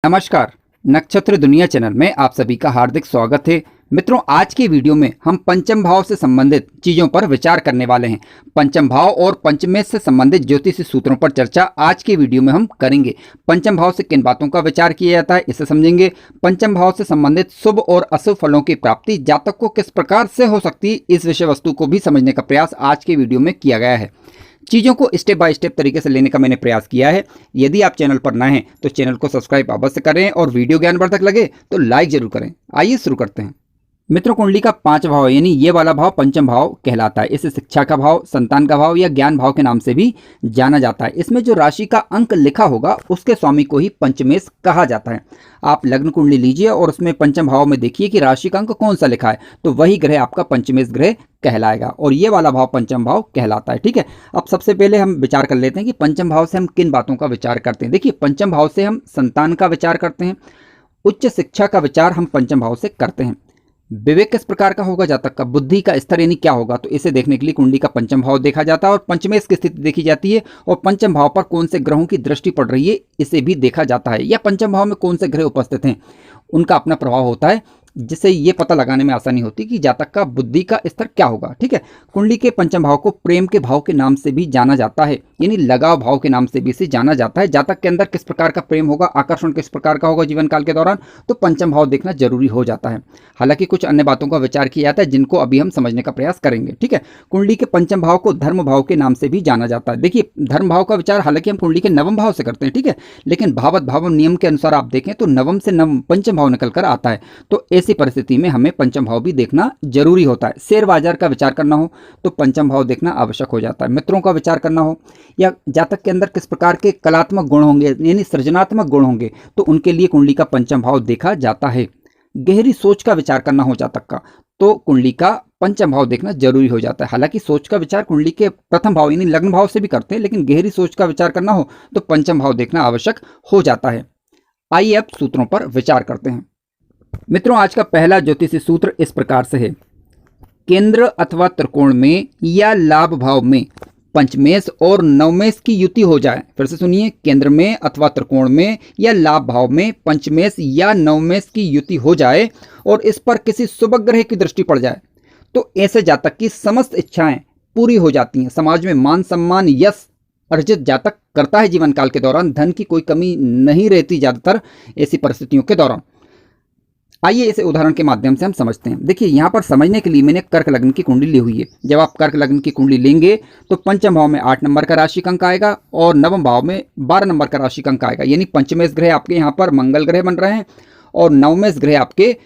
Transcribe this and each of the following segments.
नमस्कार। नक्षत्र दुनिया चैनल में आप सभी का हार्दिक स्वागत है। मित्रों, आज की वीडियो में हम पंचम भाव से संबंधित चीजों पर विचार करने वाले हैं। पंचम भाव और पंचमेश से संबंधित ज्योतिषी सूत्रों पर चर्चा आज की वीडियो में हम करेंगे। पंचम भाव से किन बातों का विचार किया जाता है इसे समझेंगे। पंचम भाव से संबंधित शुभ और अशुभ फलों की प्राप्ति जातक को किस प्रकार से हो सकती है, इस विषय वस्तु को भी समझने का प्रयास आज की वीडियो में किया गया है। चीज़ों को स्टेप बाय स्टेप तरीके से लेने का मैंने प्रयास किया है। यदि आप चैनल पर नए हैं तो चैनल को सब्सक्राइब अवश्य करें और वीडियो ज्ञानवर्धक लगे तो लाइक जरूर करें। आइए शुरू करते हैं। मित्रों, कुंडली का 5 भाव यानी ये वाला भाव पंचम भाव कहलाता है। इसे शिक्षा का भाव, संतान का भाव या ज्ञान भाव के नाम से भी जाना जाता है। इसमें जो राशि का अंक लिखा होगा उसके स्वामी को ही पंचमेश कहा जाता है। आप लग्न कुंडली लीजिए और उसमें पंचम भाव में देखिए कि राशि का अंक कौन सा लिखा है, तो वही ग्रह आपका पंचमेश ग्रह कहलाएगा और ये वाला भाव पंचम भाव कहलाता है। ठीक है, अब सबसे पहले हम विचार कर लेते हैं कि पंचम भाव से हम किन बातों का विचार करते हैं। देखिए, पंचम भाव से हम संतान का विचार करते हैं, उच्च शिक्षा का विचार हम पंचम भाव से करते हैं। विवेक किस प्रकार का होगा, जातक का बुद्धि का स्तर यानी क्या होगा, तो इसे देखने के लिए कुंडली का पंचम भाव देखा जाता है और पंचमेश की स्थिति देखी जाती है और पंचम भाव पर कौन से ग्रहों की दृष्टि पड़ रही है इसे भी देखा जाता है, या पंचम भाव में कौन से ग्रह उपस्थित हैं उनका अपना प्रभाव होता है, जिससे ये पता लगाने में आसानी होती है कि जातक का बुद्धि का स्तर क्या होगा। ठीक है, कुंडली के पंचम भाव को प्रेम के भाव के नाम से भी जाना जाता है, यानी लगाव भाव के नाम से भी इसे जाना जाता है। जातक के अंदर किस प्रकार का प्रेम होगा, आकर्षण किस प्रकार का होगा जीवन काल के दौरान, तो पंचम भाव देखना जरूरी हो जाता है। हालांकि कुछ अन्य बातों का विचार किया जाता है जिनको अभी हम समझने का प्रयास करेंगे। ठीक है, कुंडली के पंचम भाव को धर्म भाव के नाम से भी जाना जाता है। देखिए, धर्म भाव का विचार हालांकि हम कुंडली के नवम भाव से करते हैं, ठीक है, लेकिन भावत भाव नियम के अनुसार आप देखें तो नवम से नवम पंचम भाव निकल कर आता है। तो ऐसी परिस्थिति में हमें पंचम भाव भी देखना जरूरी होता है। शेयर बाजार का विचार करना हो तो पंचम भाव देखना आवश्यक हो जाता है। मित्रों का विचार करना हो या जातक के अंदर किस प्रकार के कलात्मक गुण होंगे यानी सृजनात्मक गुण होंगे तो उनके लिए कुंडली का पंचम भाव देखा जाता है। गहरी सोच का विचार करना हो जातक का तो कुंडली का पंचम भाव देखना जरूरी हो जाता है। हालांकि सोच का विचार कुंडली के प्रथम भाव यानी लग्न भाव से भी करते हैं, लेकिन गहरी सोच का विचार करना हो तो पंचम भाव देखना आवश्यक हो जाता है। आइए अब सूत्रों पर विचार करते हैं। मित्रों, आज का पहला ज्योतिषी सूत्र इस प्रकार से है। केंद्र अथवा त्रिकोण में या लाभ भाव में पंचमेश और नवमेश की युति हो जाए। फिर से सुनिए, केंद्र में अथवा त्रिकोण में या लाभ भाव में पंचमेश या नवमेश की युति हो जाए और इस पर किसी शुभ ग्रह की दृष्टि पड़ जाए तो ऐसे जातक की समस्त इच्छाएं पूरी हो जाती हैं। समाज में मान सम्मान यश अर्जित जातक करता है। जीवन काल के दौरान धन की कोई कमी नहीं रहती ज्यादातर ऐसी परिस्थितियों के दौरान। आइए इसे उदाहरण के माध्यम से हम समझते हैं। देखिए, यहाँ पर समझने के लिए मैंने कर्क लग्न की कुंडली ली हुई है। जब आप कर्क लग्न की कुंडली लेंगे तो पंचम भाव में 8 नंबर का राशि अंक आएगा और नवम भाव में 12 नंबर का राशि अंक आएगा, यानी पंचमेश ग्रह आपके यहाँ पर मंगल ग्रह बन रहे हैं और नवमेश ग्रह आपके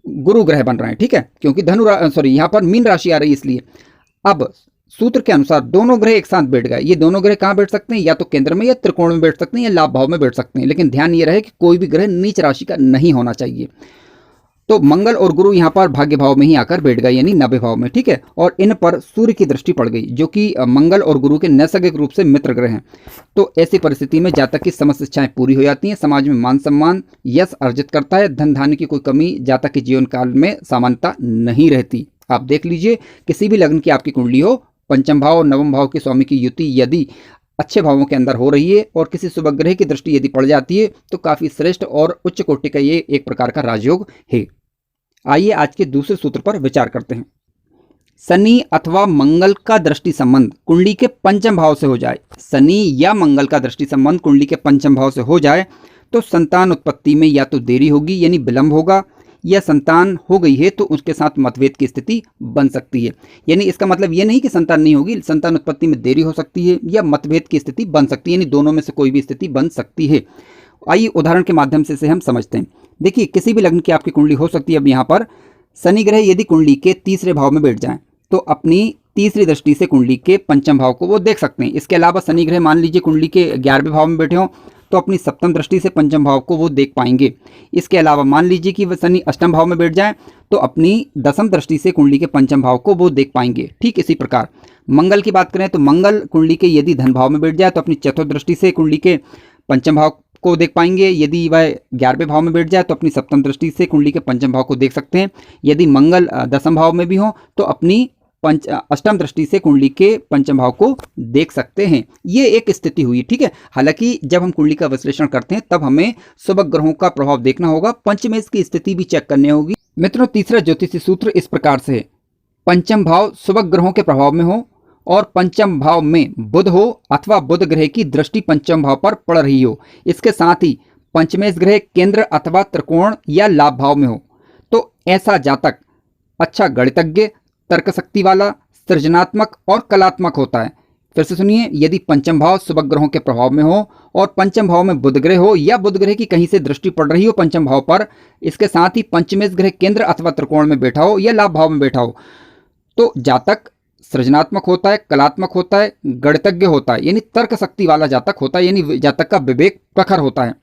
गुरु ग्रह बन रहे हैं। ठीक है, क्योंकि यहाँ पर मीन राशि आ रही है इसलिए। अब सूत्र के अनुसार दोनों ग्रह एक साथ बैठ गए। ये दोनों ग्रह कहाँ बैठ सकते हैं, या तो केंद्र में या त्रिकोण में बैठ सकते हैं या लाभ भाव में बैठ सकते हैं, लेकिन ध्यान ये रहे कि कोई भी ग्रह नीच राशि का नहीं होना चाहिए। तो मंगल और गुरु यहाँ पर भाग्य भाव में ही आकर बैठ गए यानी नब्बे भाव में। ठीक है, और इन पर सूर्य की दृष्टि पड़ गई जो कि मंगल और गुरु के नैसर्गिक रूप से मित्र ग्रह हैं। तो ऐसी परिस्थिति में जातक की समस्त इच्छाएं पूरी हो जाती हैं। समाज में मान सम्मान यश अर्जित करता है। धन धान्य की कोई कमी जातक के जीवन काल में सामान्यता नहीं रहती। आप देख लीजिए, किसी भी लग्न की आपकी कुंडली हो, पंचम भाव और नवम भाव के स्वामी की युति यदि अच्छे भावों के अंदर हो रही है और किसी शुभ ग्रह की दृष्टि यदि पड़ जाती है तो काफी श्रेष्ठ और उच्च कोटि का ये एक प्रकार का राजयोग है। आइए आज के दूसरे सूत्र पर विचार करते हैं। शनि अथवा मंगल का दृष्टि संबंध कुंडली के पंचम भाव से हो जाए, शनि या मंगल का दृष्टि संबंध कुंडली के पंचम भाव से हो जाए तो संतान उत्पत्ति में या तो देरी होगी यानी विलंब होगा, या संतान हो गई है तो उसके साथ मतभेद की स्थिति बन सकती है। यानी इसका मतलब ये नहीं कि संतान नहीं होगी, संतान उत्पत्ति में देरी हो सकती है या मतभेद की स्थिति बन सकती है, यानी दोनों में से कोई भी स्थिति बन सकती है। आइए उदाहरण के माध्यम से इसे हम समझते हैं। देखिए, किसी भी लग्न की आपकी कुंडली हो सकती है। अब यहाँ पर शनि ग्रह यदि कुंडली के तीसरे भाव में बैठ जाएं तो अपनी तीसरी दृष्टि से कुंडली के पंचम भाव को वो देख सकते हैं। इसके अलावा शनि ग्रह मान लीजिए कुंडली के 11वें भाव में बैठे हों तो अपनी सप्तम दृष्टि से पंचम भाव को वो देख पाएंगे। इसके अलावा मान लीजिए कि वह शनि अष्टम भाव में बैठ जाए तो अपनी दसम दृष्टि से कुंडली के पंचम भाव को वो देख पाएंगे। ठीक इसी प्रकार मंगल की बात करें तो मंगल कुंडली के यदि धन भाव में बैठ जाए तो अपनी चतुर्थ दृष्टि से कुंडली के पंचम भाव को देख पाएंगे। यदि वह 11वें भाव में बैठ जाए तो अपनी सप्तम दृष्टि से कुंडली के पंचम भाव को देख सकते हैं। यदि मंगल दसम भाव में भी हो तो अपनी अष्टम दृष्टि से कुंडली के पंचम भाव को देख सकते हैं। ये एक स्थिति हुई, ठीक है। हालांकि जब हम कुंडली का विश्लेषण करते हैं तब हमें शुभ ग्रहों का प्रभाव देखना होगा, पंचमेश की स्थिति भी चेक करनी होगी। मित्रों, तीसरा ज्योतिषीय सूत्र इस प्रकार से है, पंचम भाव शुभ ग्रहों के प्रभाव में हो और पंचम भाव में बुध हो अथवा बुध ग्रह की दृष्टि पंचम भाव पर पड़ रही हो, इसके साथ ही पंचमेश ग्रह केंद्र अथवा त्रिकोण या लाभ भाव में हो, तो ऐसा जातक अच्छा गणितज्ञ, तर्क शक्ति वाला, सृजनात्मक और कलात्मक होता है। फिर से सुनिए, यदि पंचम भाव शुभ ग्रहों के प्रभाव में हो और पंचम भाव में बुध ग्रह हो या बुध ग्रह की कहीं से दृष्टि पड़ रही हो पंचम भाव पर, इसके साथ ही पंचमेश ग्रह केंद्र अथवा त्रिकोण में बैठा हो या लाभ भाव में बैठा हो, तो जातक सृजनात्मक होता है, कलात्मक होता है, गणितज्ञ होता है, यानी तर्क शक्ति वाला जातक होता है, यानी जातक का विवेक प्रखर होता है।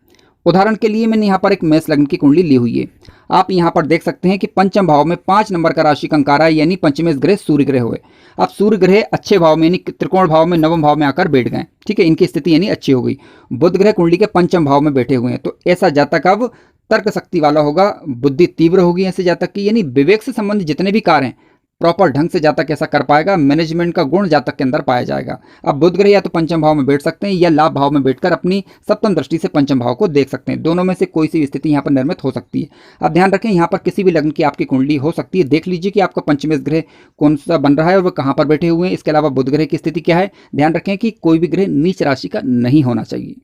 उदाहरण के लिए मैंने यहाँ पर एक मेष लग्न की कुंडली ली हुई है। आप यहाँ पर देख सकते हैं कि पंचम भाव में 5 नंबर का राशि कंकारा है, यानी पंचमेश ग्रह सूर्य ग्रह हुए। अब सूर्य ग्रह अच्छे भाव में यानी त्रिकोण भाव में नवम भाव में आकर बैठ गए, ठीक है, इनकी स्थिति यानी अच्छी हो गई। बुध ग्रह कुंडली के पंचम भाव में बैठे हुए हैं, तो ऐसा जातक अब तर्क शक्ति वाला होगा, बुद्धि तीव्र होगी ऐसे जातक की, यानी विवेक से संबंधित जितने भी कार्य हैं प्रॉपर ढंग से जातक ऐसा कर पाएगा, मैनेजमेंट का गुण जातक के अंदर पाया जाएगा। अब बुध ग्रह या तो पंचम भाव में बैठ सकते हैं या लाभ भाव में बैठकर अपनी सप्तम दृष्टि से पंचम भाव को देख सकते हैं। दोनों में से कोई सी स्थिति यहाँ पर निर्मित हो सकती है। अब ध्यान रखें, यहाँ पर किसी भी लग्न की आपकी कुंडली हो सकती है। देख लीजिए कि आपका पंचमेश ग्रह कौन सा बन रहा है और वह कहाँ पर बैठे हुए हैं। इसके अलावा बुध ग्रह की स्थिति क्या है, ध्यान रखें कि कोई भी ग्रह नीच राशि का नहीं होना चाहिए।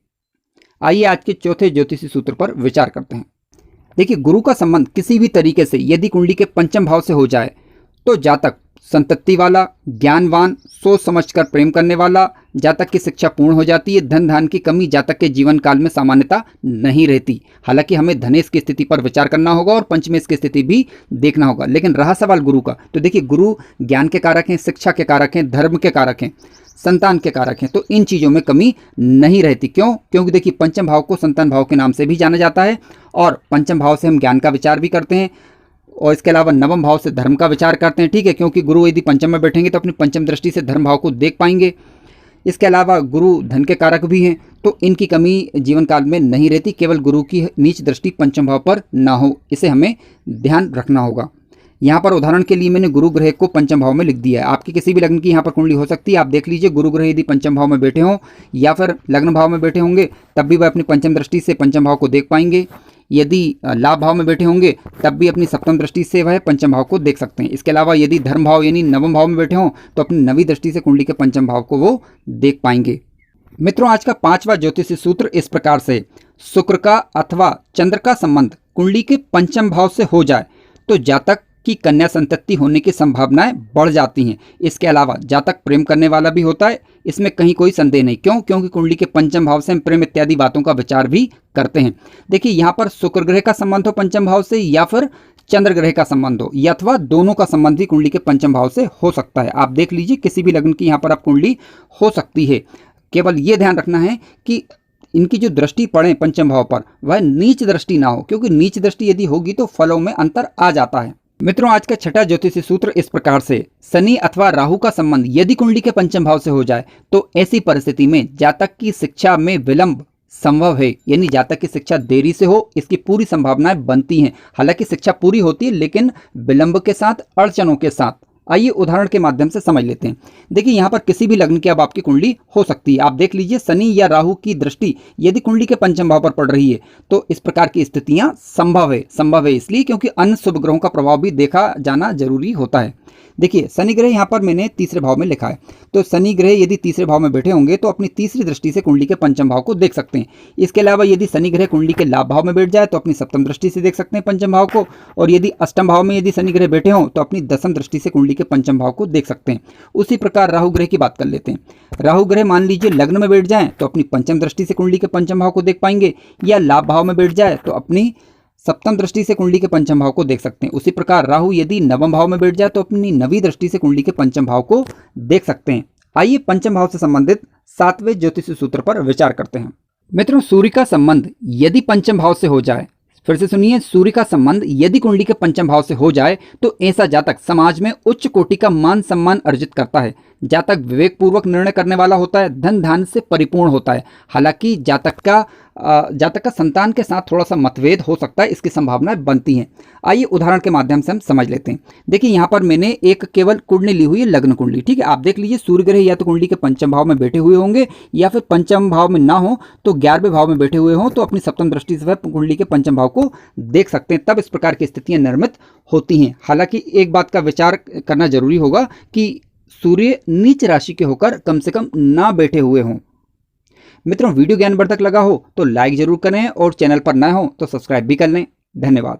आइए आज के चौथे ज्योतिषी सूत्र पर विचार करते हैं। देखिए, गुरु का संबंध किसी भी तरीके से यदि कुंडली के पंचम भाव से हो जाए तो जातक संतति वाला, ज्ञानवान, सोच समझकर प्रेम करने वाला, जातक की शिक्षा पूर्ण हो जाती है। धन धान की कमी जातक के जीवन काल में सामान्यता नहीं रहती। हालांकि हमें धनेश की स्थिति पर विचार करना होगा और पंचमेश की स्थिति भी देखना होगा। लेकिन रहा सवाल गुरु का, तो देखिए गुरु ज्ञान के कारक हैं, शिक्षा के कारक हैं, धर्म के कारक हैं, संतान के कारक हैं, तो इन चीज़ों में कमी नहीं रहती। क्यों? क्योंकि देखिए पंचम भाव को संतान भाव के नाम से भी जाना जाता है और पंचम भाव से हम ज्ञान का विचार भी करते हैं और इसके अलावा नवम भाव से धर्म का विचार करते हैं, ठीक है, क्योंकि गुरु यदि पंचम में बैठेंगे तो अपनी पंचम दृष्टि से धर्म भाव को देख पाएंगे। इसके अलावा गुरु धन के कारक भी हैं, तो इनकी कमी जीवन काल में नहीं रहती। केवल गुरु की नीच दृष्टि पंचम भाव पर ना हो, इसे हमें ध्यान रखना होगा। यहाँ पर उदाहरण के लिए मैंने गुरु ग्रह को पंचम भाव में लिख दिया है। आपकी किसी भी लग्न की यहाँ पर कुंडली हो सकती है। आप देख लीजिए, गुरु ग्रह यदि पंचम भाव में बैठे हों या फिर लग्न भाव में बैठे होंगे तब भी वह अपनी पंचम दृष्टि से पंचम भाव को देख पाएंगे। यदि लाभ भाव में बैठे होंगे तब भी अपनी सप्तम दृष्टि से वह पंचम भाव को देख सकते हैं। इसके अलावा यदि धर्म भाव यानी नवम भाव में बैठे हों तो अपनी नवी दृष्टि से कुंडली के पंचम भाव को वो देख पाएंगे। मित्रों, आज का 5वां ज्योतिषीय सूत्र इस प्रकार से, शुक्र का अथवा चंद्र का संबंध कुंडली के पंचम भाव से हो जाए तो जातक की कन्या संतति होने की संभावनाएं बढ़ जाती हैं। इसके अलावा जातक प्रेम करने वाला भी होता है, इसमें कहीं कोई संदेह नहीं। क्यों? क्योंकि कुंडली के पंचम भाव से हम प्रेम इत्यादि बातों का विचार भी करते हैं। देखिए, यहाँ पर शुक्र ग्रह का संबंध हो पंचम भाव से या फिर चंद्र ग्रह का संबंध हो या अथवा दोनों का संबंध भी कुंडली के पंचम भाव से हो सकता है। आप देख लीजिए, किसी भी लग्न की यहाँ पर आप कुंडली हो सकती है। केवल ये ध्यान रखना है कि इनकी जो दृष्टि पड़े पंचम भाव पर वह नीच दृष्टि ना हो, क्योंकि नीच दृष्टि यदि होगी तो फलों में अंतर आ जाता है। मित्रों, आज का 6वां ज्योतिषीय सूत्र इस प्रकार से, शनि अथवा राहु का संबंध यदि कुंडली के पंचम भाव से हो जाए तो ऐसी परिस्थिति में जातक की शिक्षा में विलंब संभव है, यानी जातक की शिक्षा देरी से हो इसकी पूरी संभावनाएं बनती हैं। हालांकि शिक्षा पूरी होती है लेकिन विलंब के साथ, अड़चनों के साथ। आइए उदाहरण के माध्यम से समझ लेते हैं। देखिए, यहाँ पर किसी भी लग्न की अब आपकी कुंडली हो सकती है। आप देख लीजिए, शनि या राहु की दृष्टि यदि कुंडली के पंचम भाव पर पड़ रही है तो इस प्रकार की स्थितियां संभव है इसलिए क्योंकि अन्य शुभ ग्रहों का प्रभाव भी देखा जाना जरूरी होता है। देखिए, शनि ग्रह यहाँ पर मैंने तीसरे भाव में लिखा है, तो शनि ग्रह यदि तीसरे भाव में बैठे होंगे तो अपनी तीसरी दृष्टि से कुंडली के पंचम भाव को देख सकते हैं। इसके अलावा यदि शनि ग्रह कुंडली के लाभ भाव में बैठ जाए तो अपनी सप्तम दृष्टि से देख सकते हैं पंचम भाव को, और यदि अष्टम भाव में यदि शनि ग्रह बैठे हों तो अपनी दसम दृष्टि से कुंडली के पंचम भाव को देख सकते हैं। उसी प्रकार राहु ग्रह की बात कर लेते हैं। राहु ग्रह मान लीजिए लग्न में बैठ जाए तो अपनी पंचम दृष्टि से कुंडली के पंचम भाव को देख पाएंगे, या लाभ भाव में बैठ जाए तो अपनी सप्तम दृष्टि से कुंडली के पंचम भाव को देख सकते हैं। उसी प्रकार राहु यदि नवम भाव में बैठ जाए तो अपनी नवी दृष्टि से कुंडली के पंचम भाव को देख सकते हैं। आइए पंचम भाव से संबंधित 7वें ज्योतिषीय सूत्र पर विचार करते हैं। मित्रों, सूर्य का संबंध यदि पंचम भाव से हो जाए, फिर से सुनिए, सूर्य का संबंध यदि कुंडली के पंचम भाव से हो जाए तो ऐसा जातक समाज में उच्च कोटि का मान सम्मान अर्जित करता है। जातक विवेक पूर्वक निर्णय करने वाला होता है, धन धान से परिपूर्ण होता है। हालांकि जातक का जातक का संतान के साथ थोड़ा सा मतभेद हो सकता है, इसकी संभावनाएं बनती हैं। आइए उदाहरण के माध्यम से हम समझ लेते हैं। देखिए यहाँ पर मैंने एक केवल कुंडली ली हुई है, लग्न कुंडली, ठीक है। आप देख लीजिए सूर्य ग्रह या तो कुंडली के पंचम भाव में बैठे हुए होंगे, या फिर पंचम भाव में ना हो तो 11वें भाव में बैठे हुए हों, तो अपनी सप्तम दृष्टि से वह कुंडली के पंचम भाव को देख सकते हैं, तब इस प्रकार की स्थितियां निर्मित होती हैं। हालांकि एक बात का विचार करना जरूरी होगा कि सूर्य नीच राशि के होकर कम से कम ना बैठे हुए हों। मित्रों, वीडियो ज्ञानवर्धक लगा हो तो लाइक जरूर करें और चैनल पर नए हो तो सब्सक्राइब भी कर लें। धन्यवाद।